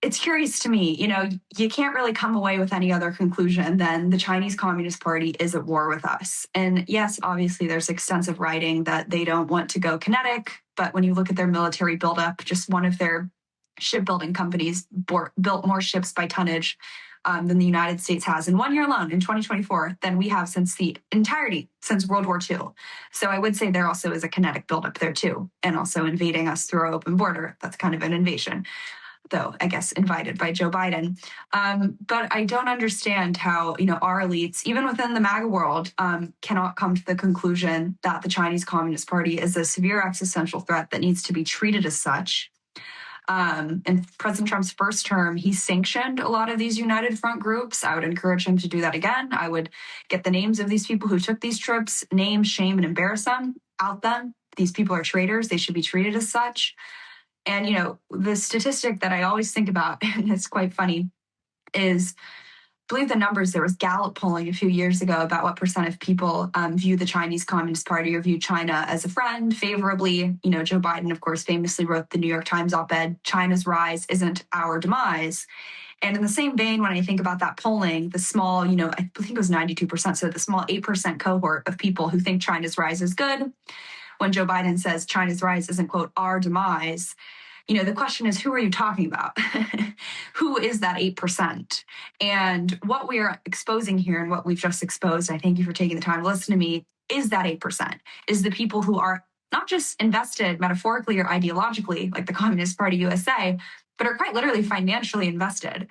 it's curious to me, you can't really come away with any other conclusion than the Chinese Communist Party is at war with us. And yes, obviously there's extensive writing that they don't want to go kinetic, but when you look at their military buildup, just one of their shipbuilding companies built more ships by tonnage than the United States has in 1 year alone, in 2024, than we have since World War II. So I would say there also is a kinetic buildup there too, and also invading us through our open border. That's kind of an invasion, though I guess invited by Joe Biden. But I don't understand how, our elites, even within the MAGA world, cannot come to the conclusion that the Chinese Communist Party is a severe existential threat that needs to be treated as such. In President Trump's first term, he sanctioned a lot of these United Front groups. I would encourage him to do that again. I would get the names of these people who took these trips, name, shame, and embarrass them, out them. These people are traitors. They should be treated as such. And, the statistic that I always think about, and it's quite funny, is, I believe the numbers, there was Gallup polling a few years ago about what percent of people view the Chinese Communist Party or view China as a friend favorably. Joe Biden, of course, famously wrote the New York Times op-ed, "China's rise isn't our demise." And in the same vein, when I think about that polling, the small, I think it was 92%, so the small 8% cohort of people who think China's rise is good, when Joe Biden says China's rise isn't, quote, our demise, the question is, who are you talking about? Who is that 8%? And what we are exposing here and what we've just exposed, I thank you for taking the time to listen to me, is that 8%, is the people who are not just invested metaphorically or ideologically, like the Communist Party USA, but are quite literally financially invested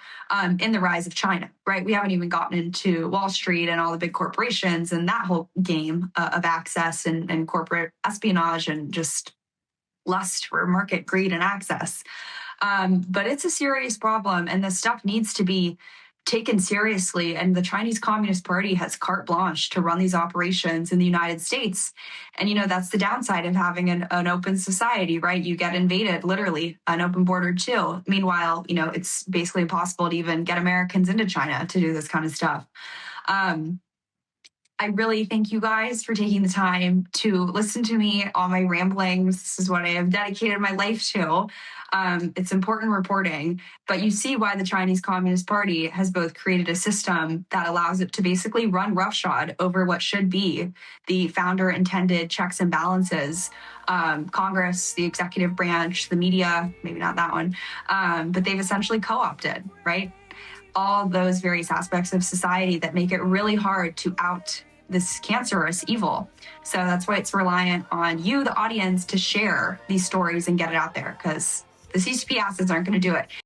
in the rise of China, right? We haven't even gotten into Wall Street and all the big corporations and that whole game of access and corporate espionage and just lust for market greed and access. But it's a serious problem, and this stuff needs to be taken seriously. And the Chinese Communist Party has carte blanche to run these operations in the United States. And, that's the downside of having an open society, right? You get invaded, literally, an open border too. Meanwhile, it's basically impossible to even get Americans into China to do this kind of stuff. I really thank you guys for taking the time to listen to me, all my ramblings. This is what I have dedicated my life to. It's important reporting, but you see why the Chinese Communist Party has both created a system that allows it to basically run roughshod over what should be the founder-intended checks and balances. Congress, the executive branch, the media, maybe not that one, but they've essentially co-opted, right? All those various aspects of society that make it really hard to out this cancerous evil. So that's why it's reliant on you, the audience, to share these stories and get it out there, because the CCP assets aren't going to do it.